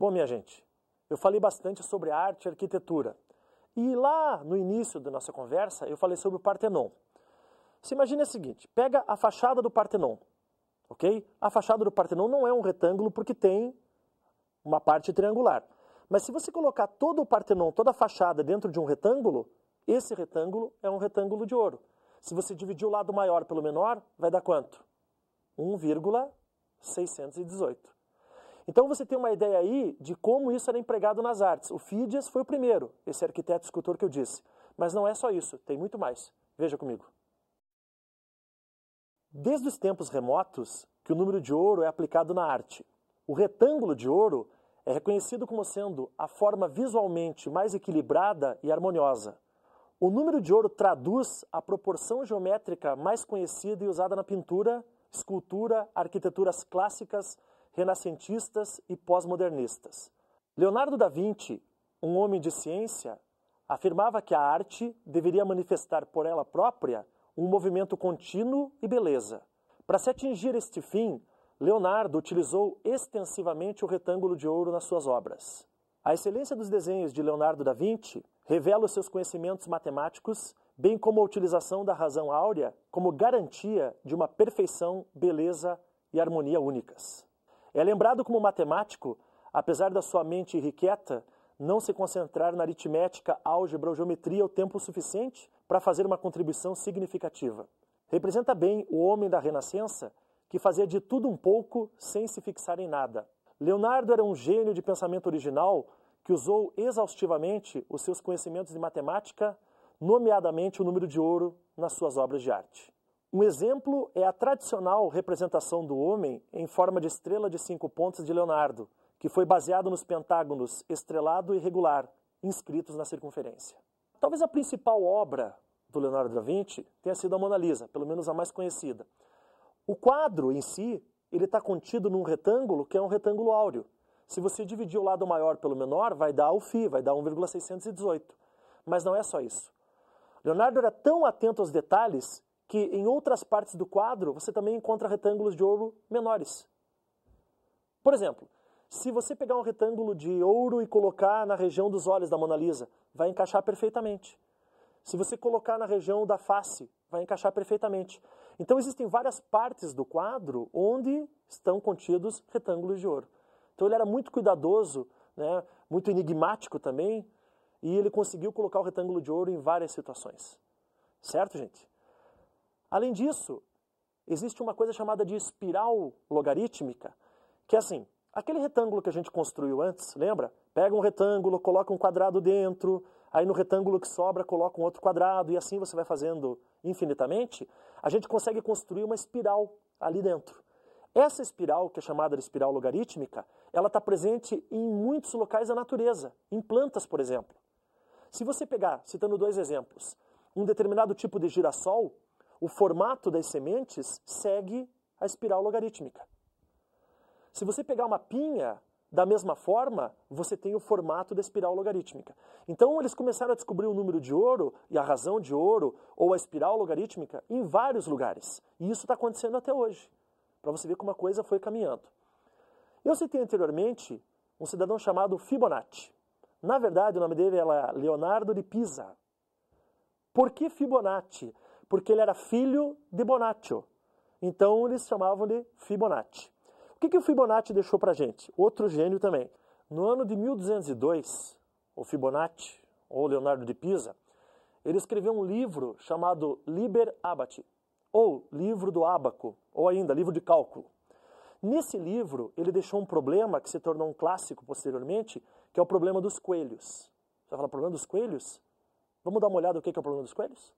Bom, minha gente, eu falei bastante sobre arte e arquitetura. E lá no início da nossa conversa, eu falei sobre o Partenon. Você imagina o seguinte, pega a fachada do Partenon, ok? A fachada do Partenon não é um retângulo porque tem uma parte triangular. Mas se você colocar todo o Partenon, toda a fachada dentro de um retângulo, esse retângulo é um retângulo de ouro. Se você dividir o lado maior pelo menor, vai dar quanto? 1,618. Então você tem uma ideia aí de como isso era empregado nas artes. O Fídias foi o primeiro, esse arquiteto escultor que eu disse. Mas não é só isso, tem muito mais. Veja comigo. Desde os tempos remotos que o número de ouro é aplicado na arte. O retângulo de ouro é reconhecido como sendo a forma visualmente mais equilibrada e harmoniosa. O número de ouro traduz a proporção geométrica mais conhecida e usada na pintura, escultura, arquiteturas clássicas, renascentistas e pós-modernistas. Leonardo da Vinci, um homem de ciência, afirmava que a arte deveria manifestar por ela própria um movimento contínuo e beleza. Para se atingir este fim, Leonardo utilizou extensivamente o retângulo de ouro nas suas obras. A excelência dos desenhos de Leonardo da Vinci revela os seus conhecimentos matemáticos, bem como a utilização da razão áurea como garantia de uma perfeição, beleza e harmonia únicas. É lembrado como matemático, apesar da sua mente irrequieta não se concentrar na aritmética, álgebra ou geometria o tempo suficiente para fazer uma contribuição significativa. Representa bem o homem da Renascença, que fazia de tudo um pouco sem se fixar em nada. Leonardo era um gênio de pensamento original que usou exaustivamente os seus conhecimentos de matemática, nomeadamente o número de ouro, nas suas obras de arte. Um exemplo é a tradicional representação do homem em forma de estrela de 5 pontas de Leonardo, que foi baseado nos pentágonos estrelado e regular, inscritos na circunferência. Talvez a principal obra do Leonardo da Vinci tenha sido a Mona Lisa, pelo menos a mais conhecida. O quadro em si, ele está contido num retângulo que é um retângulo áureo. Se você dividir o lado maior pelo menor, vai dar o φ, vai dar 1,618. Mas não é só isso. Leonardo era tão atento aos detalhes que em outras partes do quadro você também encontra retângulos de ouro menores. Por exemplo, se você pegar um retângulo de ouro e colocar na região dos olhos da Mona Lisa, vai encaixar perfeitamente. Se você colocar na região da face, vai encaixar perfeitamente. Então existem várias partes do quadro onde estão contidos retângulos de ouro. Então ele era muito cuidadoso, né, muito enigmático também, e ele conseguiu colocar o retângulo de ouro em várias situações. Certo, gente? Além disso, existe uma coisa chamada de espiral logarítmica, que é assim, aquele retângulo que a gente construiu antes, lembra? Pega um retângulo, coloca um quadrado dentro, aí no retângulo que sobra coloca um outro quadrado, e assim você vai fazendo infinitamente, a gente consegue construir uma espiral ali dentro. Essa espiral, que é chamada de espiral logarítmica, ela está presente em muitos locais da natureza, em plantas, por exemplo. Se você pegar, citando 2 exemplos, um determinado tipo de girassol, o formato das sementes segue a espiral logarítmica. Se você pegar uma pinha, da mesma forma, você tem o formato da espiral logarítmica. Então eles começaram a descobrir o número de ouro e a razão de ouro, ou a espiral logarítmica, em vários lugares. E isso está acontecendo até hoje, para você ver como a coisa foi caminhando. Eu citei anteriormente um cidadão chamado Fibonacci. Na verdade, o nome dele era Leonardo de Pisa. Por que Fibonacci? Porque ele era filho de Bonaccio. Então eles chamavam de Fibonacci. O que o Fibonacci deixou para a gente? Outro gênio também. No ano de 1202, o Fibonacci, ou Leonardo de Pisa, ele escreveu um livro chamado Liber Abaci, ou Livro do Ábaco, ou ainda Livro de Cálculo. Nesse livro, ele deixou um problema que se tornou um clássico posteriormente, que é o problema dos coelhos. Você vai falar, problema dos coelhos? Vamos dar uma olhada no que é o problema dos coelhos?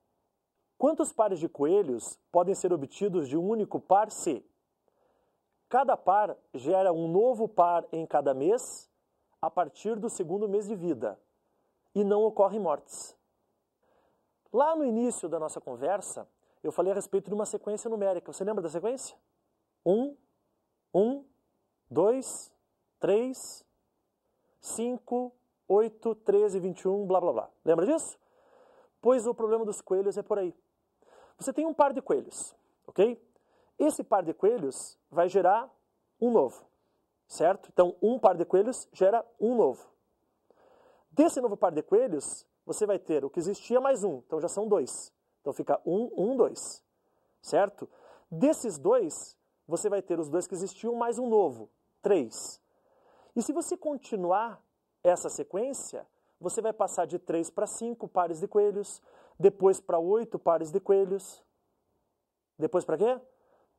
Quantos pares de coelhos podem ser obtidos de um único par se cada par gera um novo par em cada mês a partir do 2º mês de vida e não ocorrem mortes? Lá no início da nossa conversa, eu falei a respeito de uma sequência numérica. Você lembra da sequência? 1, 2, 3, 5, 8, 13, 21, blá, blá, blá. Lembra disso? Pois o problema dos coelhos é por aí. Você tem um par de coelhos, ok? Esse par de coelhos vai gerar um novo. certo? Então, um par de coelhos gera um novo. Desse novo par de coelhos, você vai ter o que existia mais um, então já são 2. Então fica 1, 1, 2, certo? Desses 2, você vai ter os 2 que existiam mais um novo, 3. E se você continuar essa sequência, você vai passar de 3 para 5 pares de coelhos, depois para 8 pares de coelhos, depois para quê?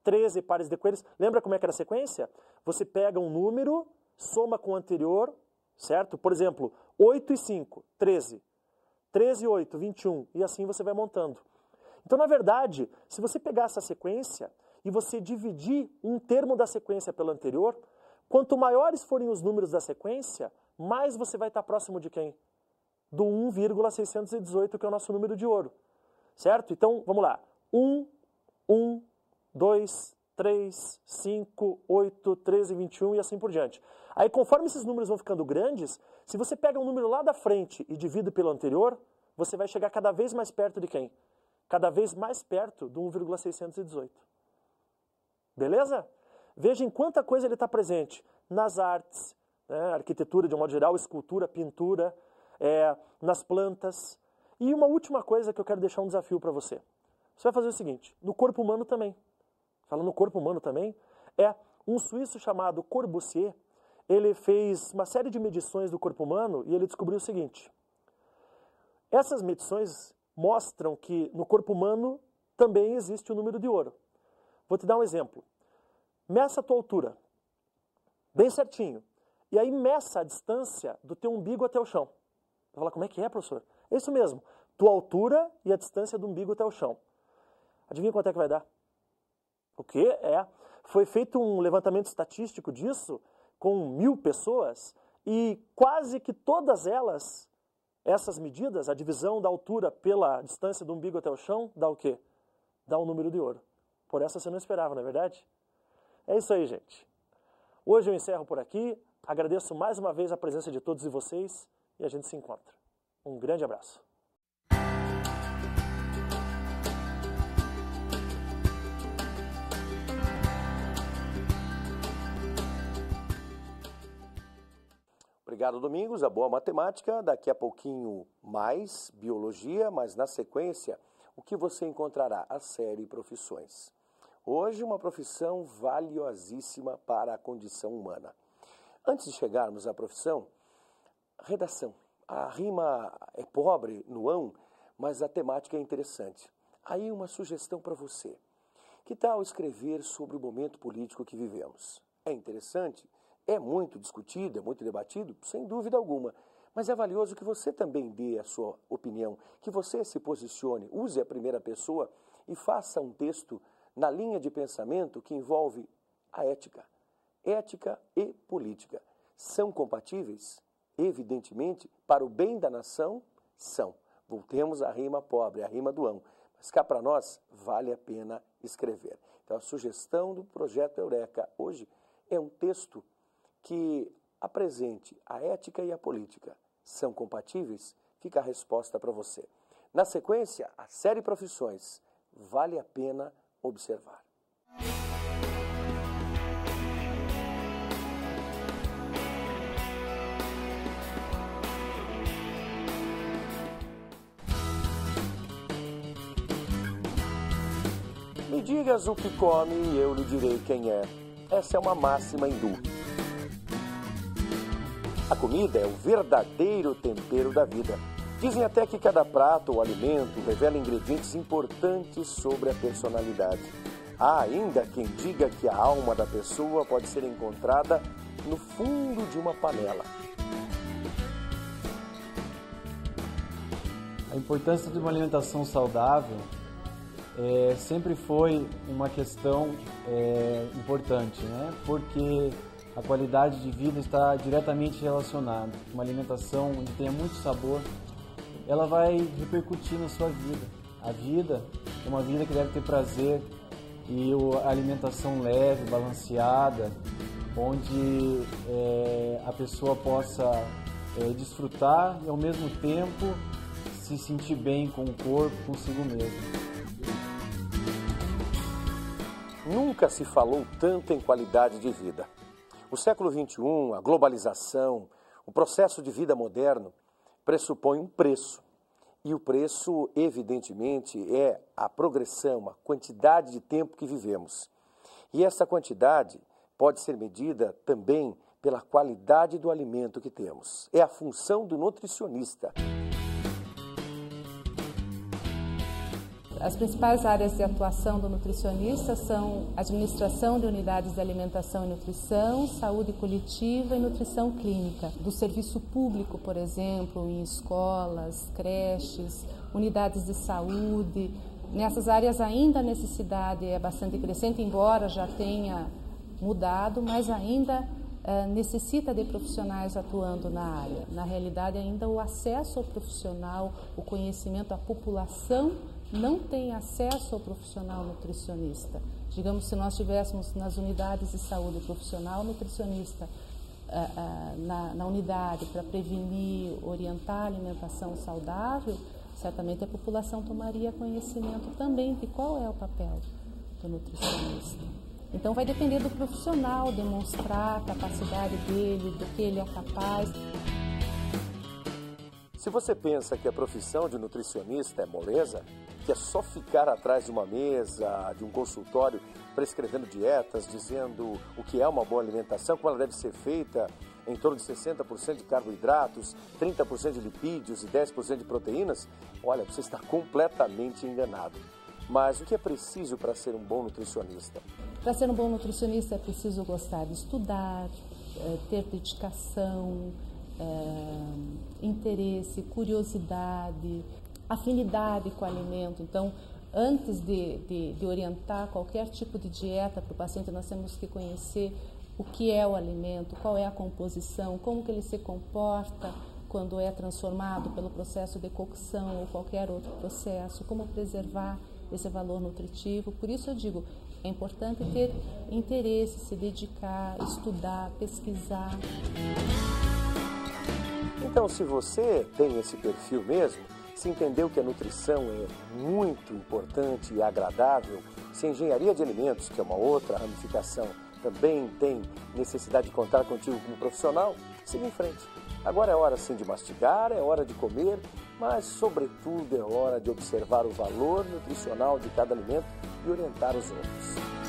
13 pares de coelhos. Lembra como é que era a sequência? Você pega um número, soma com o anterior, certo? Por exemplo, 8 e 5, 13. 13 e 8, 21. E assim você vai montando. Então, na verdade, se você pegar essa sequência e você dividir um termo da sequência pelo anterior, quanto maiores forem os números da sequência, mais você vai estar próximo de quem? Do 1,618, que é o nosso número de ouro. Certo? Então, vamos lá. 1, 1, 2, 3, 5, 8, 13, 21 e assim por diante. Aí, conforme esses números vão ficando grandes, se você pega um número lá da frente e divide pelo anterior, você vai chegar cada vez mais perto de quem? Cada vez mais perto do 1,618. Beleza? Veja em quanta coisa ele está presente. Nas artes, né, arquitetura de um modo geral, escultura, pintura, nas plantas. E uma última coisa que eu quero deixar um desafio para você. Você vai fazer o seguinte, no corpo humano também. Falando no corpo humano também, um suíço chamado Corbusier, ele fez uma série de medições do corpo humano e ele descobriu o seguinte. Essas medições mostram que no corpo humano também existe o número de ouro. Vou te dar um exemplo. Meça a tua altura, bem certinho, e aí meça a distância do teu umbigo até o chão. Vai falar, como é que é, professor? É isso mesmo, tua altura e a distância do umbigo até o chão. Adivinha quanto é que vai dar? O quê? Foi feito um levantamento estatístico disso com 1000 pessoas e quase que todas elas, essas medidas, a divisão da altura pela distância do umbigo até o chão, dá o quê? Dá um número de ouro. Por essa você não esperava, não é verdade? É isso aí, gente. Hoje eu encerro por aqui. Agradeço mais uma vez a presença de todos vocês e a gente se encontra. Um grande abraço. Obrigado, Domingos. A boa matemática. Daqui a pouquinho mais biologia, mas na sequência, o que você encontrará? A série Profissões. Hoje, uma profissão valiosíssima para a condição humana. Antes de chegarmos à profissão, redação. A rima é pobre no ão, mas a temática é interessante. Aí uma sugestão para você. Que tal escrever sobre o momento político que vivemos? É interessante? É muito discutido, é muito debatido? Sem dúvida alguma. Mas é valioso que você também dê a sua opinião, que você se posicione, use a primeira pessoa e faça um texto na linha de pensamento que envolve a ética. Ética e política. São compatíveis? Evidentemente, para o bem da nação, são. Voltemos à rima pobre, à rima do ão. Mas cá para nós, vale a pena escrever. Então, a sugestão do Projeto Eureka hoje é um texto que apresente a ética e a política. São compatíveis? Fica a resposta para você. Na sequência, a série Profissões. Vale a pena observar. Me digas o que come e eu lhe direi quem é. Essa é uma máxima hindu. A comida é o verdadeiro tempero da vida. Dizem até que cada prato ou alimento revela ingredientes importantes sobre a personalidade. Há ainda quem diga que a alma da pessoa pode ser encontrada no fundo de uma panela. A importância de uma alimentação saudável sempre foi uma questão importante, né? Porque a qualidade de vida está diretamente relacionada. Uma alimentação onde tenha muito sabor, ela vai repercutir na sua vida. A vida é uma vida que deve ter prazer e a alimentação leve, balanceada, onde a pessoa possa desfrutar e ao mesmo tempo se sentir bem com o corpo, consigo mesmo. Nunca se falou tanto em qualidade de vida. O século XXI, a globalização, o processo de vida moderno pressupõe um preço. E o preço, evidentemente, é a progressão, a quantidade de tempo que vivemos. E essa quantidade pode ser medida também pela qualidade do alimento que temos. É a função do nutricionista. As principais áreas de atuação do nutricionista são administração de unidades de alimentação e nutrição, saúde coletiva e nutrição clínica. Do serviço público, por exemplo, em escolas, creches, unidades de saúde. Nessas áreas ainda a necessidade é bastante crescente, embora já tenha mudado, mas ainda necessita de profissionais atuando na área. Na realidade, ainda o acesso ao profissional, o conhecimento, a população não tem acesso ao profissional nutricionista. Digamos, se nós tivéssemos nas unidades de saúde profissional nutricionista na unidade para prevenir, orientar a alimentação saudável, certamente a população tomaria conhecimento também de qual é o papel do nutricionista. Então vai depender do profissional demonstrar a capacidade dele, do que ele é capaz. Se você pensa que a profissão de nutricionista é moleza, que é só ficar atrás de uma mesa, de um consultório, prescrevendo dietas, dizendo o que é uma boa alimentação, como ela deve ser feita, em torno de 60% de carboidratos, 30% de lipídios e 10% de proteínas, olha, você está completamente enganado. Mas o que é preciso para ser um bom nutricionista? Para ser um bom nutricionista é preciso gostar de estudar, ter dedicação, interesse, curiosidade, afinidade com o alimento. Então, antes de orientar qualquer tipo de dieta para o paciente, nós temos que conhecer o que é o alimento, qual é a composição, como que ele se comporta quando é transformado pelo processo de cocção ou qualquer outro processo, como preservar esse valor nutritivo. Por isso eu digo, é importante ter interesse, se dedicar, estudar, pesquisar. Então, se você tem esse perfil mesmo, se entendeu que a nutrição é muito importante e agradável, se a engenharia de alimentos, que é uma outra ramificação, também tem necessidade de contar contigo como profissional, siga em frente. Agora é hora sim de mastigar, é hora de comer, mas sobretudo é hora de observar o valor nutricional de cada alimento e orientar os outros.